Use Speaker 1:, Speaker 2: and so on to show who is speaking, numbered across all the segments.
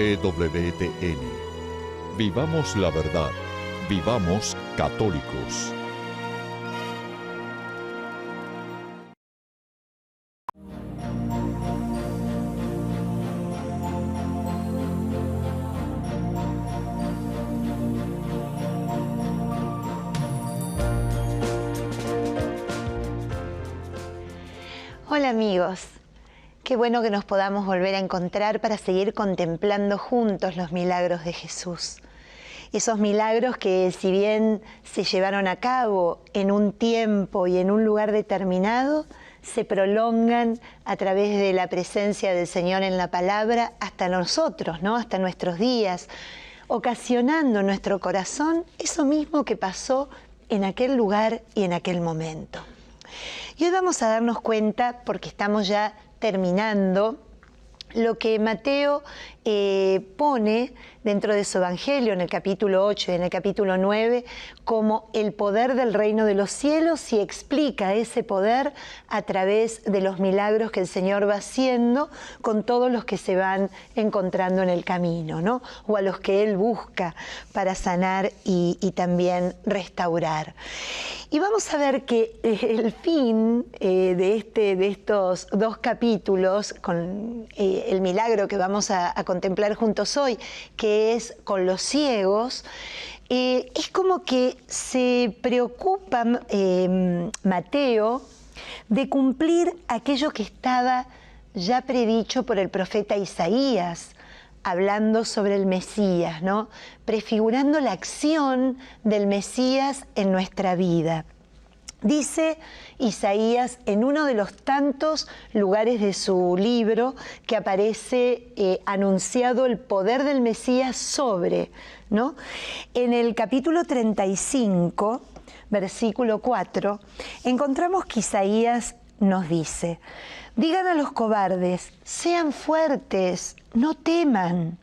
Speaker 1: EWTN. Vivamos la verdad. Vivamos católicos.
Speaker 2: Hola amigos, qué bueno que nos podamos volver a encontrar para seguir contemplando juntos los milagros de Jesús. Esos milagros que, si bien se llevaron a cabo en un tiempo y en un lugar determinado, se prolongan a través de la presencia del Señor en la palabra hasta nosotros, ¿no? Hasta nuestros días, ocasionando en nuestro corazón eso mismo que pasó en aquel lugar y en aquel momento. Y hoy vamos a darnos cuenta, porque estamos ya terminando, lo que Mateo pone dentro de su Evangelio en el capítulo 8 y en el capítulo 9 como el poder del reino de los cielos, y explica ese poder a través de los milagros que el Señor va haciendo con todos los que se van encontrando en el camino, ¿no? O a los que Él busca para sanar y también restaurar. Y vamos a ver que el fin de estos dos capítulos, con el milagro que vamos a contemplar juntos hoy, que es con los ciegos, es como que se preocupa Mateo de cumplir aquello que estaba ya predicho por el profeta Isaías, hablando sobre el Mesías, ¿no? Prefigurando la acción del Mesías en nuestra vida. Dice Isaías en uno de los tantos lugares de su libro que aparece anunciado el poder del Mesías sobre, ¿no? En el capítulo 35, versículo 4, encontramos que Isaías nos dice: digan a los cobardes, sean fuertes, no teman.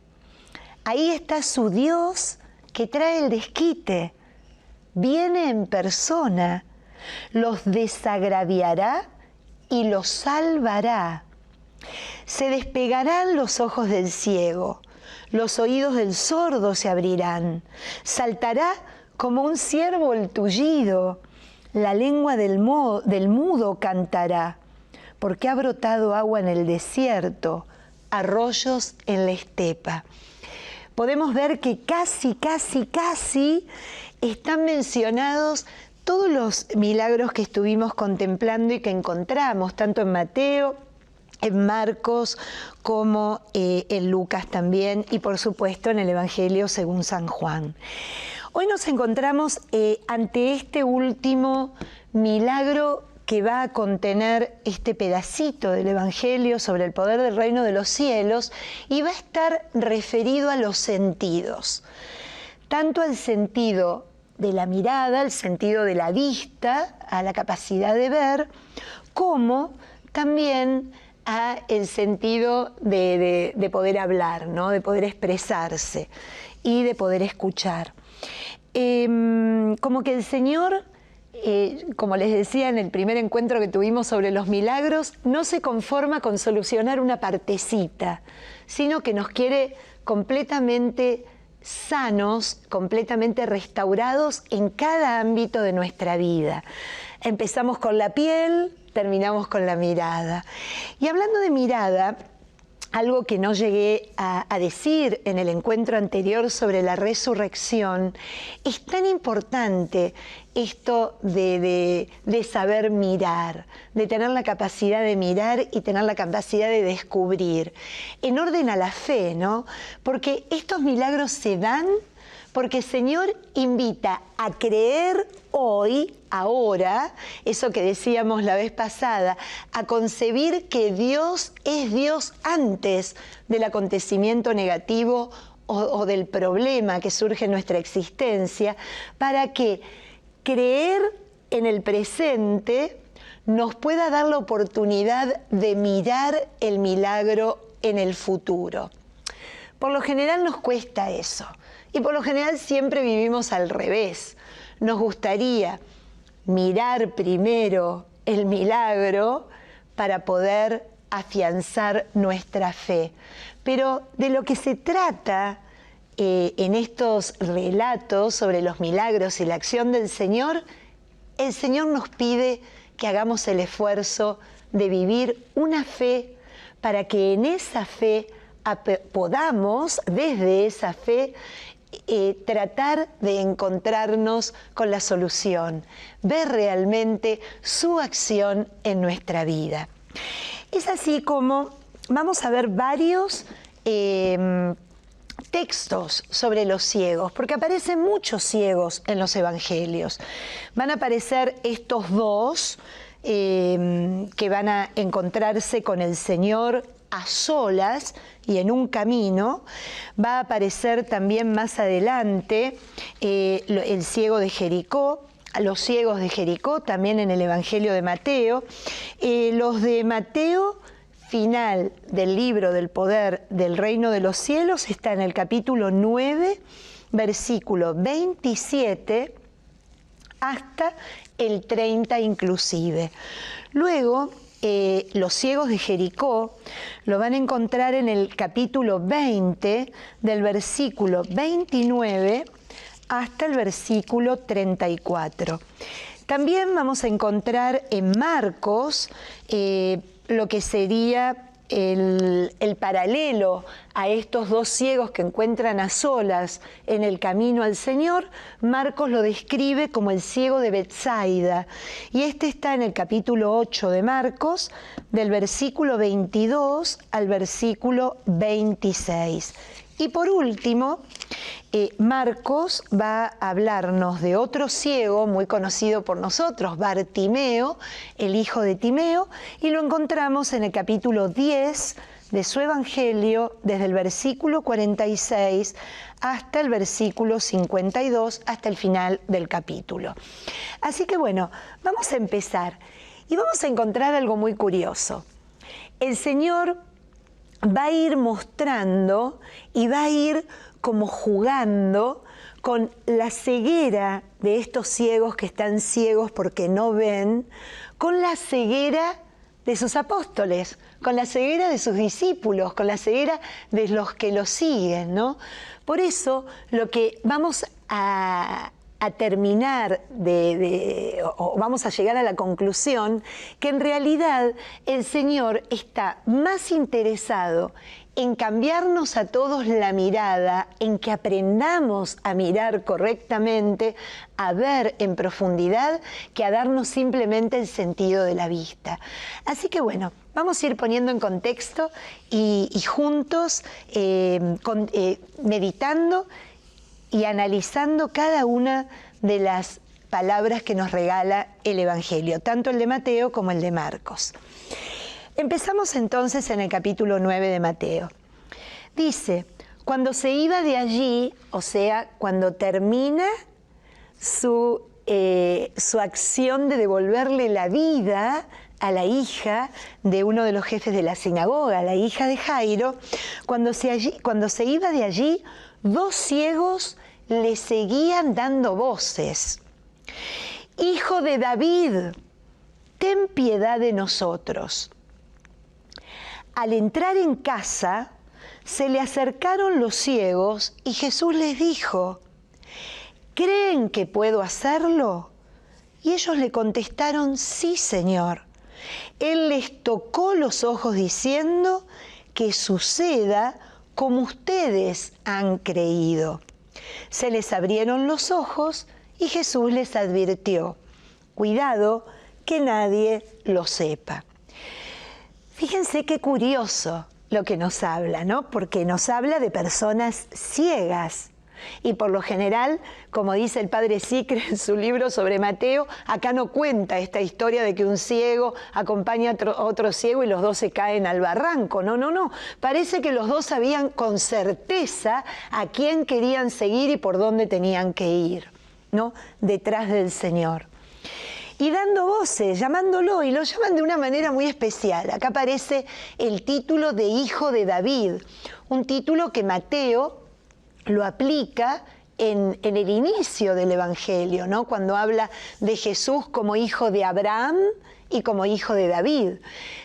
Speaker 2: Ahí está su Dios que trae el desquite. Viene en persona, los desagraviará y los salvará. Se despegarán los ojos del ciego, los oídos del sordo se abrirán. Saltará como un ciervo el tullido, la lengua del mudo cantará. Porque ha brotado agua en el desierto, arroyos en la estepa. Podemos ver que casi están mencionados todos los milagros que estuvimos contemplando y que encontramos, tanto en Mateo, en Marcos, como en Lucas también, y por supuesto en el Evangelio según San Juan. Hoy nos encontramos ante este último milagro que va a contener este pedacito del Evangelio sobre el poder del reino de los cielos, y va a estar referido a los sentidos, tanto al sentido de la mirada, al sentido de la vista, a la capacidad de ver, como también a el sentido de poder hablar, ¿no? De poder expresarse y de poder escuchar. Como que el Señor, como les decía en el primer encuentro que tuvimos sobre los milagros, no se conforma con solucionar una partecita, sino que nos quiere completamente sanos, completamente restaurados en cada ámbito de nuestra vida. Empezamos con la piel, terminamos con la mirada. Y hablando de mirada, algo que no llegué a decir en el encuentro anterior sobre la resurrección, es tan importante esto de saber mirar, de tener la capacidad de mirar y tener la capacidad de descubrir, en orden a la fe, ¿no? Porque estos milagros se dan porque el Señor invita a creer hoy, ahora, eso que decíamos la vez pasada, a concebir que Dios es Dios antes del acontecimiento negativo o del problema que surge en nuestra existencia, para que creer en el presente nos pueda dar la oportunidad de mirar el milagro en el futuro. Por lo general nos cuesta eso. Y por lo general siempre vivimos al revés. Nos gustaría mirar primero el milagro para poder afianzar nuestra fe. Pero de lo que se trata en estos relatos sobre los milagros y la acción del Señor, el Señor nos pide que hagamos el esfuerzo de vivir una fe para que en esa fe podamos, desde esa fe, tratar de encontrarnos con la solución, ver realmente su acción en nuestra vida. Es así como vamos a ver varios textos sobre los ciegos, porque aparecen muchos ciegos en los evangelios. Van a aparecer estos dos que van a encontrarse con el Señor a solas y en un camino. Va a aparecer también más adelante el ciego de Jericó, los ciegos de Jericó, también en el Evangelio de Mateo. Los de Mateo, final del libro del poder del reino de los cielos, está en el capítulo 9, versículo 27 hasta el 30 inclusive. Luego, los ciegos de Jericó lo van a encontrar en el capítulo 20, del versículo 29 hasta el versículo 34. También vamos a encontrar en Marcos lo que sería el paralelo a estos dos ciegos que encuentran a solas en el camino al Señor. Marcos lo describe como el ciego de Betsaida, y este está en el capítulo 8 de Marcos, del versículo 22 al versículo 26. Y por último, Marcos va a hablarnos de otro ciego muy conocido por nosotros, Bartimeo, el hijo de Timeo, y lo encontramos en el capítulo 10 de su Evangelio, desde el versículo 46 hasta el versículo 52, hasta el final del capítulo. Así que bueno, vamos a empezar y vamos a encontrar algo muy curioso. El Señor va a ir mostrando y va a ir como jugando con la ceguera de estos ciegos que están ciegos porque no ven, con la ceguera de sus apóstoles, con la ceguera de sus discípulos, con la ceguera de los que lo siguen, ¿no? Por eso lo que vamos a terminar o vamos a llegar a la conclusión que en realidad el Señor está más interesado en cambiarnos a todos la mirada, en que aprendamos a mirar correctamente, a ver en profundidad, que a darnos simplemente el sentido de la vista. Así que bueno, vamos a ir poniendo en contexto y juntos meditando y analizando cada una de las palabras que nos regala el Evangelio, tanto el de Mateo como el de Marcos. Empezamos entonces en el capítulo 9 de Mateo. Dice, cuando se iba de allí, o sea, cuando termina su acción de devolverle la vida a la hija de uno de los jefes de la sinagoga, la hija de Jairo, cuando se iba de allí, dos ciegos le seguían dando voces. Hijo de David, ten piedad de nosotros. Al entrar en casa, se le acercaron los ciegos y Jesús les dijo, ¿creen que puedo hacerlo? Y ellos le contestaron, sí, Señor. Él les tocó los ojos diciendo, que suceda como ustedes han creído. Se les abrieron los ojos y Jesús les advirtió, cuidado que nadie lo sepa. Fíjense qué curioso lo que nos habla, ¿no? Porque nos habla de personas ciegas. Y por lo general, como dice el padre Sicre en su libro sobre Mateo, acá no cuenta esta historia de que un ciego acompaña a otro ciego y los dos se caen al barranco. No, no, no. Parece que los dos sabían con certeza a quién querían seguir y por dónde tenían que ir, ¿no? Detrás del Señor. Y dando voces, llamándolo, y lo llaman de una manera muy especial. Acá aparece el título de Hijo de David, un título que Mateo lo aplica en el inicio del Evangelio, ¿no? Cuando habla de Jesús como hijo de Abraham y como hijo de David.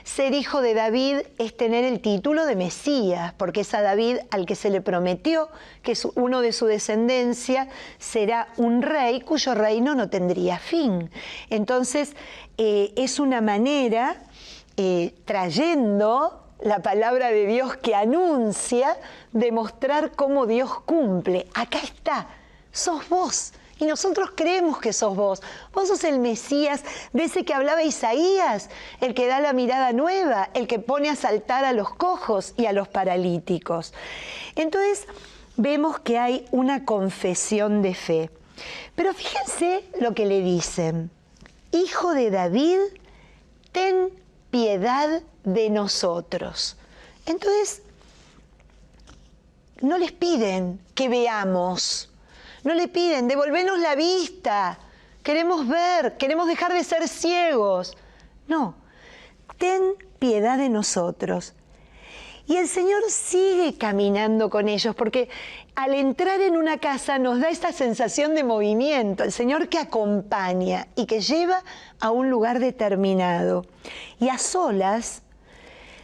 Speaker 2: Ser hijo de David es tener el título de Mesías, porque es a David al que se le prometió que uno de su descendencia será un rey cuyo reino no tendría fin. Entonces, es una manera, trayendo la palabra de Dios que anuncia, de mostrar cómo Dios cumple. Acá está, sos vos. Y nosotros creemos que sos vos. Vos sos el Mesías de ese que hablaba Isaías, el que da la mirada nueva, el que pone a saltar a los cojos y a los paralíticos. Entonces, vemos que hay una confesión de fe. Pero fíjense lo que le dicen. Hijo de David, ten piedad de nosotros. Entonces, no les piden que veamos. No le piden, devolvenos la vista, queremos ver, queremos dejar de ser ciegos. No, ten piedad de nosotros. Y el Señor sigue caminando con ellos, porque al entrar en una casa nos da esa sensación de movimiento, el Señor que acompaña y que lleva a un lugar determinado. Y a solas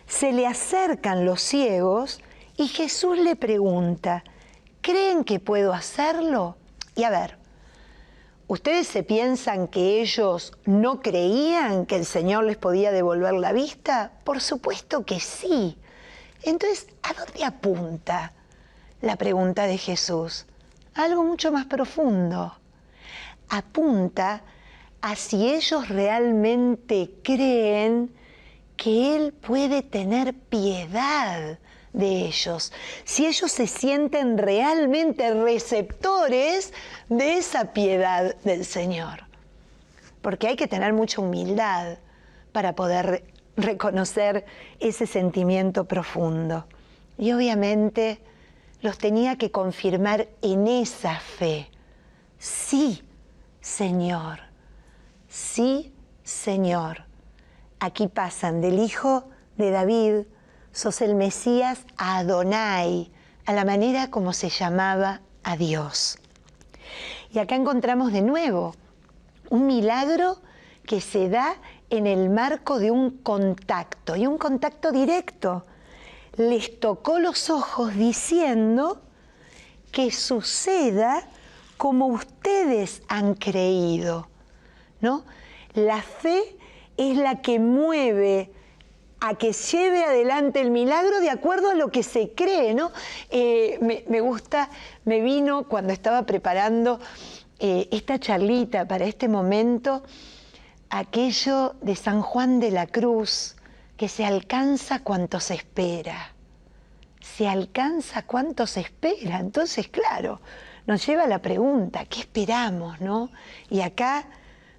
Speaker 2: se le acercan los ciegos y Jesús le pregunta, ¿creen que puedo hacerlo? Y a ver, ¿ustedes se piensan que ellos no creían que el Señor les podía devolver la vista? Por supuesto que sí. Entonces, ¿a dónde apunta la pregunta de Jesús? Algo mucho más profundo. Apunta a si ellos realmente creen que Él puede tener piedad de ellos, si ellos se sienten realmente receptores de esa piedad del Señor. Porque hay que tener mucha humildad para poder reconocer ese sentimiento profundo. Y obviamente los tenía que confirmar en esa fe. Sí, Señor. Sí, Señor. Aquí pasan del hijo de David, sos el Mesías, a Adonai, a la manera como se llamaba a Dios. Y acá encontramos de nuevo un milagro que se da en el marco de un contacto, y un contacto directo. Les tocó los ojos diciendo que suceda como ustedes han creído, ¿no? La fe es la que mueve a que lleve adelante el milagro de acuerdo a lo que se cree, ¿no? Me gusta, me vino cuando estaba preparando esta charlita para este momento, aquello de San Juan de la Cruz, que se alcanza cuanto se espera. Se alcanza cuanto se espera. Entonces, claro, nos lleva a la pregunta, ¿qué esperamos, no? Y acá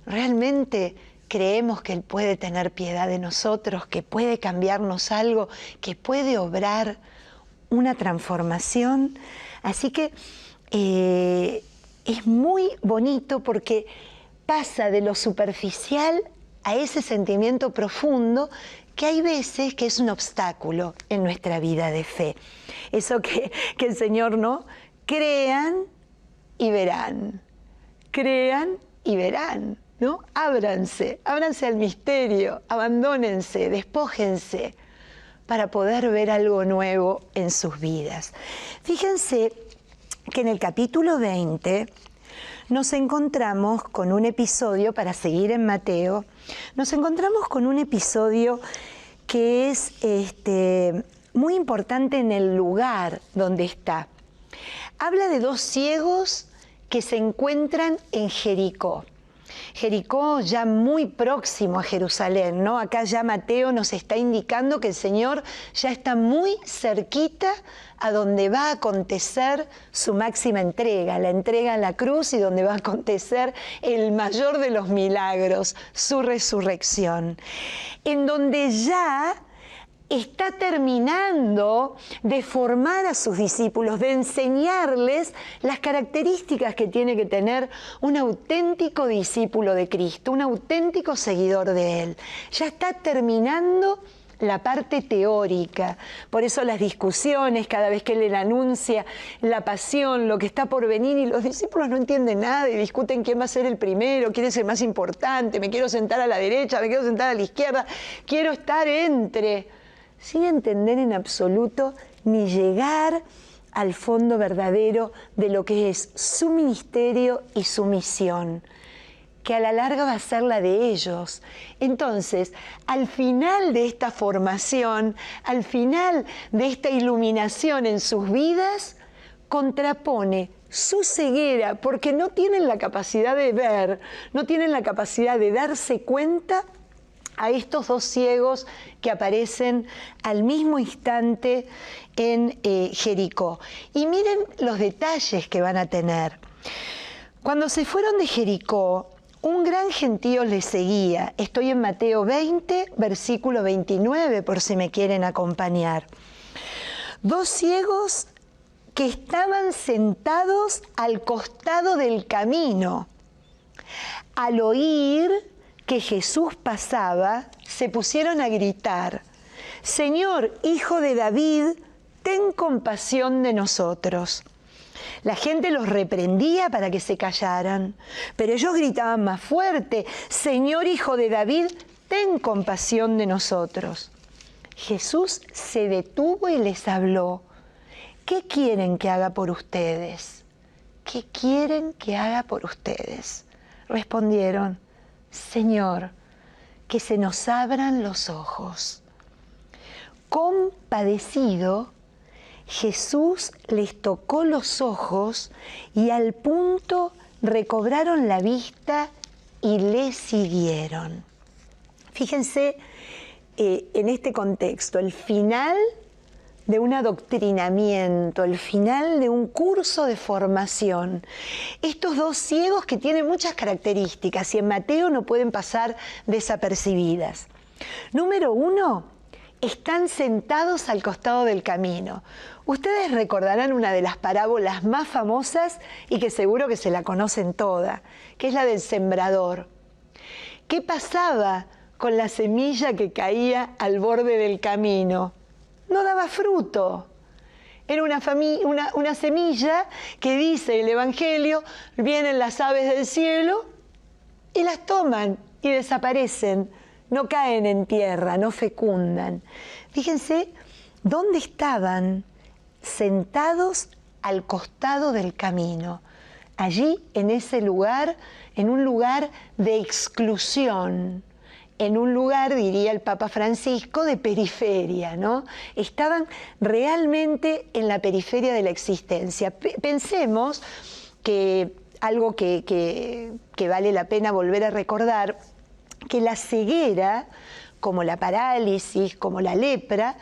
Speaker 2: realmente creemos que Él puede tener piedad de nosotros, que puede cambiarnos algo, que puede obrar una transformación. Así que es muy bonito porque pasa de lo superficial a ese sentimiento profundo que hay veces que es un obstáculo en nuestra vida de fe. Eso que el Señor, ¿no? Crean y verán. Crean y verán. ¿No? Ábranse al misterio, abandónense, despójense para poder ver algo nuevo en sus vidas. Fíjense que en el capítulo 20 nos encontramos con un episodio, para seguir en Mateo, nos encontramos con un episodio que es muy importante en el lugar donde está. Habla de dos ciegos que se encuentran en Jericó. Jericó ya muy próximo a Jerusalén, ¿no? Acá ya Mateo nos está indicando que el Señor ya está muy cerquita a donde va a acontecer su máxima entrega, la entrega en la cruz, y donde va a acontecer el mayor de los milagros, su resurrección, en donde ya está terminando de formar a sus discípulos, de enseñarles las características que tiene que tener un auténtico discípulo de Cristo, un auténtico seguidor de Él. Ya está terminando la parte teórica. Por eso las discusiones, cada vez que él anuncia la pasión, lo que está por venir, y los discípulos no entienden nada y discuten quién va a ser el primero, quién es el más importante, me quiero sentar a la derecha, me quiero sentar a la izquierda, quiero estar entre, sin entender en absoluto ni llegar al fondo verdadero de lo que es su ministerio y su misión, que a la larga va a ser la de ellos. Entonces, al final de esta formación, al final de esta iluminación en sus vidas, contrapone su ceguera, porque no tienen la capacidad de ver, no tienen la capacidad de darse cuenta, a estos dos ciegos que aparecen al mismo instante en Jericó. Y miren los detalles que van a tener. Cuando se fueron de Jericó, un gran gentío les seguía. Estoy en Mateo 20, versículo 29, por si me quieren acompañar. Dos ciegos que estaban sentados al costado del camino. Al oír que Jesús pasaba, se pusieron a gritar: Señor, Hijo de David, ten compasión de nosotros. La gente los reprendía para que se callaran, pero ellos gritaban más fuerte: Señor, Hijo de David, ten compasión de nosotros. Jesús se detuvo y les habló: ¿qué quieren que haga por ustedes? ¿Qué quieren que haga por ustedes? Respondieron: Señor, que se nos abran los ojos. Compadecido, Jesús les tocó los ojos y al punto recobraron la vista y le siguieron. Fíjense en este contexto, el final de un adoctrinamiento, el final de un curso de formación. Estos dos ciegos que tienen muchas características y en Mateo no pueden pasar desapercibidas. Número uno, están sentados al costado del camino. Ustedes recordarán una de las parábolas más famosas y que seguro que se la conocen toda, que es la del sembrador. ¿Qué pasaba con la semilla que caía al borde del camino? No daba fruto. Era una semilla que, dice el Evangelio, vienen las aves del cielo y las toman y desaparecen. No caen en tierra, no fecundan. Fíjense dónde estaban, sentados al costado del camino. Allí, en ese lugar, en un lugar de exclusión, en un lugar, diría el Papa Francisco, de periferia, ¿no? Estaban realmente en la periferia de la existencia. Pensemos que algo que vale la pena volver a recordar, que la ceguera, como la parálisis, como la lepra,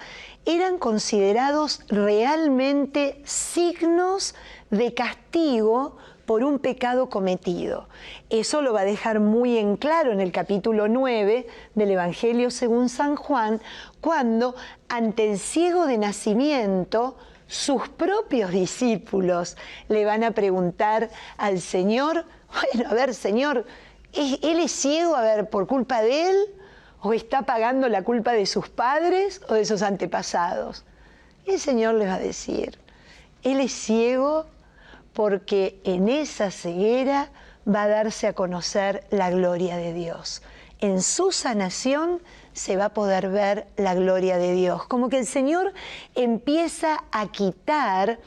Speaker 2: eran considerados realmente signos de castigo por un pecado cometido. Eso lo va a dejar muy en claro en el capítulo 9 del Evangelio según San Juan, cuando ante el ciego de nacimiento, sus propios discípulos le van a preguntar al Señor: bueno, a ver, Señor, ¿él es ciego, a ver, por culpa de él? ¿O está pagando la culpa de sus padres o de sus antepasados? Y el Señor les va a decir: él es ciego porque en esa ceguera va a darse a conocer la gloria de Dios. En su sanación se va a poder ver la gloria de Dios. Como que el Señor empieza a quitar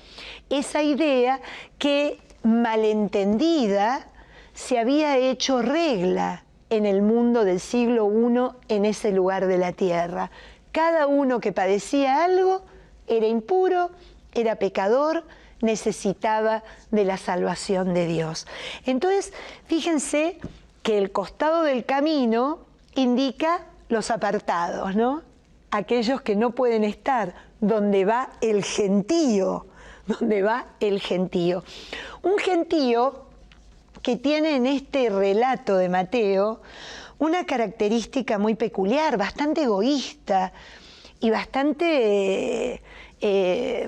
Speaker 2: esa idea que, malentendida, se había hecho regla en el mundo del siglo I en ese lugar de la tierra. Cada uno que padecía algo era impuro, era pecador, necesitaba de la salvación de Dios. Entonces, fíjense que el costado del camino indica los apartados, ¿no? Aquellos que no pueden estar donde va el gentío, donde va el gentío. Un gentío que tiene en este relato de Mateo una característica muy peculiar, bastante egoísta y bastante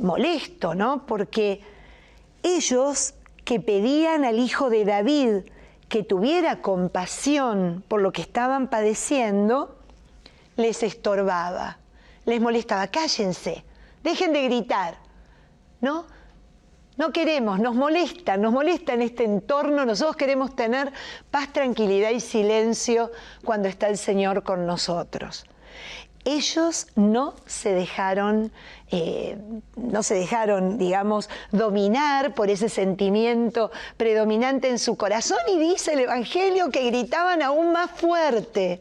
Speaker 2: molesto, ¿no? Porque ellos que pedían al Hijo de David que tuviera compasión por lo que estaban padeciendo, les estorbaba. les molestaba. Cállense, dejen de gritar, ¿no? No queremos, nos molesta en este entorno. Nosotros queremos tener paz, tranquilidad y silencio cuando está el Señor con nosotros. Ellos no se dejaron, digamos, dominar por ese sentimiento predominante en su corazón, y dice el Evangelio que gritaban aún más fuerte,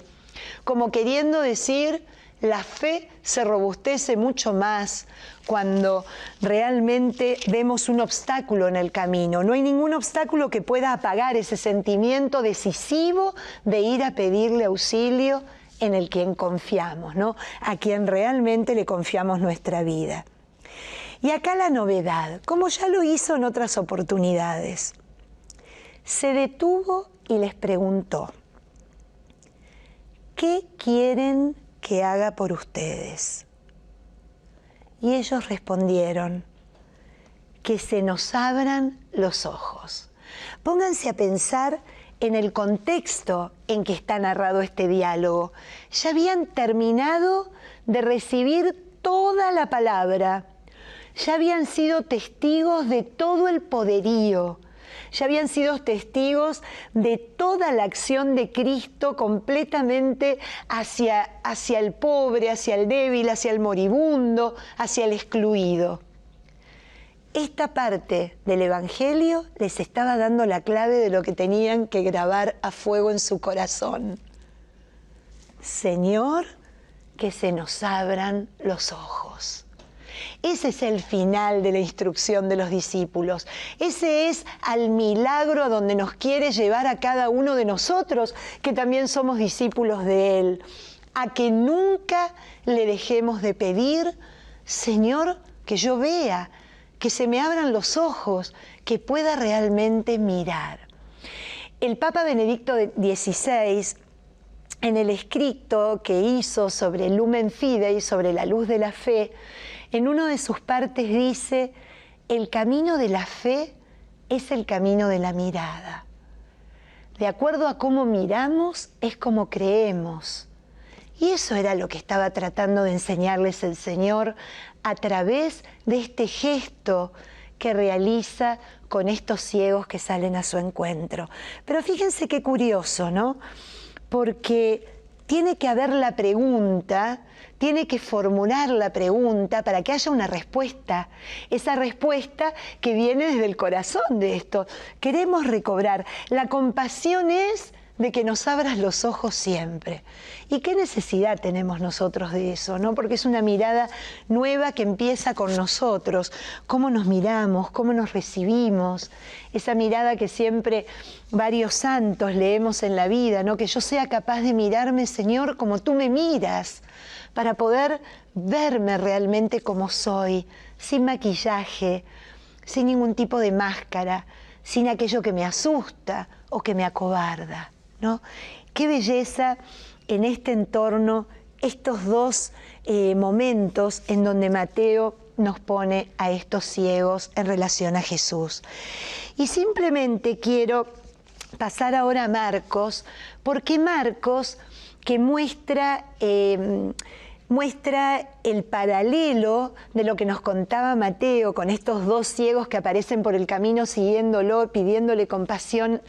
Speaker 2: como queriendo decir, la fe se robustece mucho más cuando realmente vemos un obstáculo en el camino. No hay ningún obstáculo que pueda apagar ese sentimiento decisivo de ir a pedirle auxilio en el quien confiamos, ¿no? A quien realmente le confiamos nuestra vida. Y acá la novedad, como ya lo hizo en otras oportunidades, se detuvo y les preguntó, ¿qué quieren que haga por ustedes? Y ellos respondieron, que se nos abran los ojos. Pónganse a pensar en el contexto en que está narrado este diálogo. Ya habían terminado de recibir toda la palabra, ya habían sido testigos de todo el poderío, ya habían sido testigos de toda la acción de Cristo completamente hacia el pobre, hacia el débil, hacia el moribundo, hacia el excluido. Esta parte del Evangelio les estaba dando la clave de lo que tenían que grabar a fuego en su corazón. Señor, que se nos abran los ojos. Ese es el final de la instrucción de los discípulos. Ese es al milagro a donde nos quiere llevar a cada uno de nosotros, que también somos discípulos de Él. A que nunca le dejemos de pedir, Señor, que yo vea, que se me abran los ojos, que pueda realmente mirar. El Papa Benedicto XVI, en el escrito que hizo sobre Lumen Fidei, sobre la luz de la fe, en una de sus partes dice, el camino de la fe es el camino de la mirada. De acuerdo a cómo miramos, es como creemos. Y eso era lo que estaba tratando de enseñarles el Señor a través de este gesto que realiza con estos ciegos que salen a su encuentro. Pero fíjense qué curioso, ¿no? Porque tiene que haber la pregunta, tiene que formular la pregunta para que haya una respuesta. Esa respuesta que viene desde el corazón de esto. Queremos recobrar. La compasión es de que nos abras los ojos siempre. ¿Y qué necesidad tenemos nosotros de eso, no? Porque es una mirada nueva que empieza con nosotros. Cómo nos miramos, cómo nos recibimos. Esa mirada que siempre varios santos leemos en la vida, ¿no? Que yo sea capaz de mirarme, Señor, como tú me miras, para poder verme realmente como soy, sin maquillaje, sin ningún tipo de máscara, sin aquello que me asusta o que me acobarda, ¿no? Qué belleza en este entorno, estos dos momentos en donde Mateo nos pone a estos ciegos en relación a Jesús. Y simplemente quiero pasar ahora a Marcos, porque Marcos, que muestra el paralelo de lo que nos contaba Mateo con estos dos ciegos que aparecen por el camino siguiéndolo, pidiéndole compasión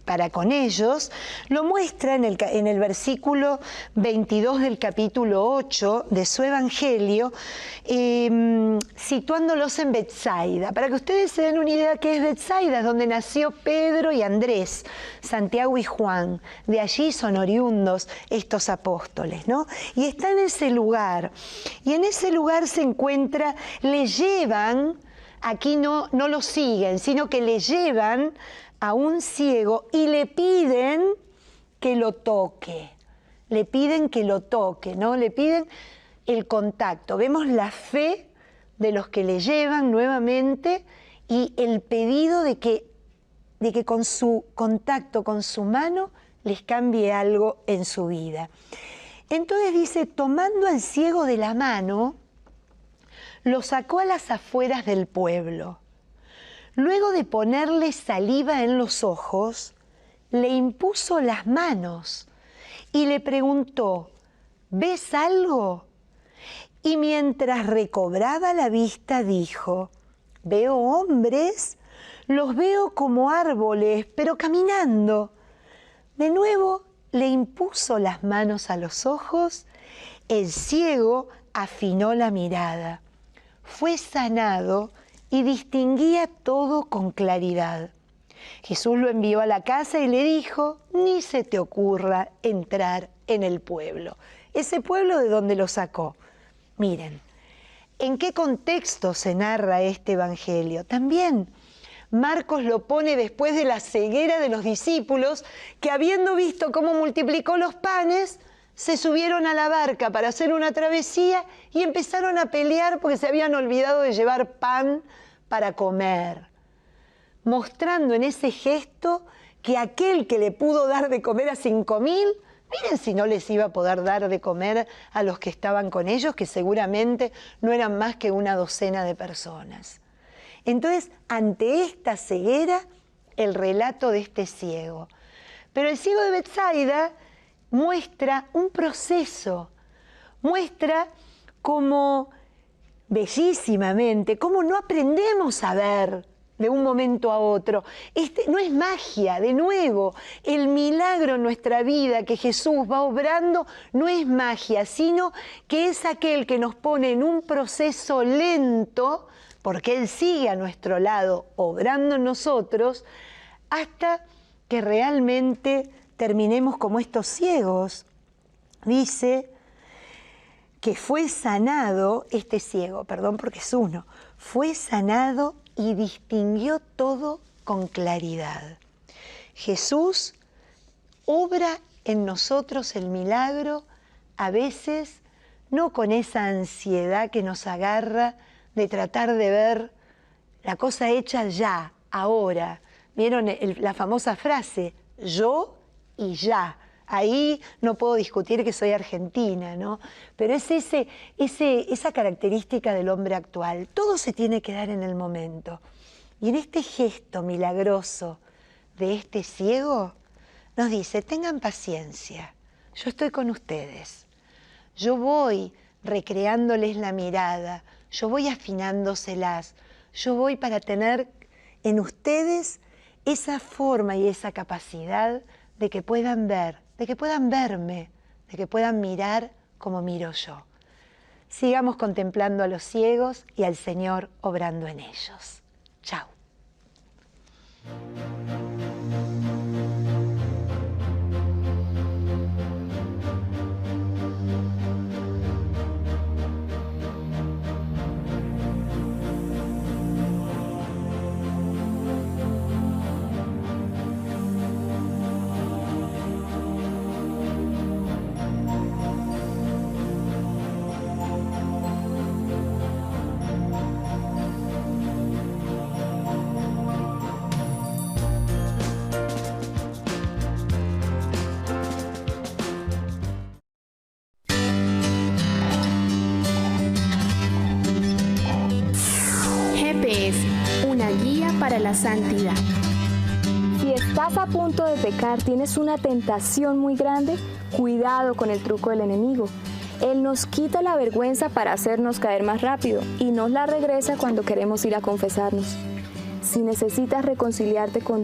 Speaker 2: para con ellos, lo muestra en el versículo 22 del capítulo 8 de su Evangelio, situándolos en Betsaida. Para que ustedes se den una idea qué es Betsaida, es donde nació Pedro y Andrés, Santiago y Juan. De allí son oriundos estos apóstoles, ¿no? Y está en ese lugar. Y en ese lugar se encuentra, le llevan, aquí no lo siguen, sino que le llevan a un ciego y le piden que lo toque. Le piden que lo toque, ¿no? Le piden el contacto. Vemos la fe de los que le llevan nuevamente y el pedido de que con su contacto, con su mano, les cambie algo en su vida. Entonces dice, tomando al ciego de la mano, lo sacó a las afueras del pueblo. Luego de ponerle saliva en los ojos, le impuso las manos y le preguntó, ¿ves algo? y mientras recobraba la vista dijo: veo hombres, los veo como árboles, pero caminando. De nuevo le impuso las manos a los ojos, el ciego afinó la mirada, fue sanado y distinguía todo con claridad. Jesús lo envió a la casa y le dijo: ni se te ocurra entrar en el pueblo. Ese pueblo de donde lo sacó. Miren, ¿en qué contexto se narra este evangelio? También Marcos lo pone después de la ceguera de los discípulos que, habiendo visto cómo multiplicó los panes, se subieron a la barca para hacer una travesía y empezaron a pelear porque se habían olvidado de llevar pan para comer, mostrando en ese gesto que aquel que le pudo dar de comer a 5.000, miren si no les iba a poder dar de comer a los que estaban con ellos, que seguramente no eran más que una docena de personas. Entonces, ante esta ceguera, el relato de este ciego. Pero el ciego de Betsaida muestra un proceso, muestra como bellísimamente, cómo no aprendemos a ver de un momento a otro. No es magia, de nuevo, el milagro en nuestra vida que Jesús va obrando no es magia, sino que es aquel que nos pone en un proceso lento, porque Él sigue a nuestro lado, obrando en nosotros, hasta que realmente terminemos como estos ciegos. Dice que fue sanado, este ciego, perdón porque es uno, fue sanado y distinguió todo con claridad. Jesús obra en nosotros el milagro, a veces no con esa ansiedad que nos agarra de tratar de ver la cosa hecha ya, ahora. ¿Vieron la famosa frase? Yo y ya. Ahí no puedo discutir que soy argentina, ¿no? Pero es esa característica del hombre actual. Todo se tiene que dar en el momento. Y en este gesto milagroso de este ciego, nos dice: tengan paciencia, yo estoy con ustedes. Yo voy recreándoles la mirada, yo voy afinándoselas, yo voy para tener en ustedes esa forma y esa capacidad de que puedan ver, de que puedan verme, de que puedan mirar como miro yo. Sigamos contemplando a los ciegos y al Señor obrando en ellos. Chao.
Speaker 3: Una guía para la santidad.
Speaker 4: Si estás a punto de pecar, tienes una tentación muy grande, cuidado con el truco del enemigo. Él nos quita la vergüenza para hacernos caer más rápido y nos la regresa cuando queremos ir a confesarnos. Si necesitas reconciliarte con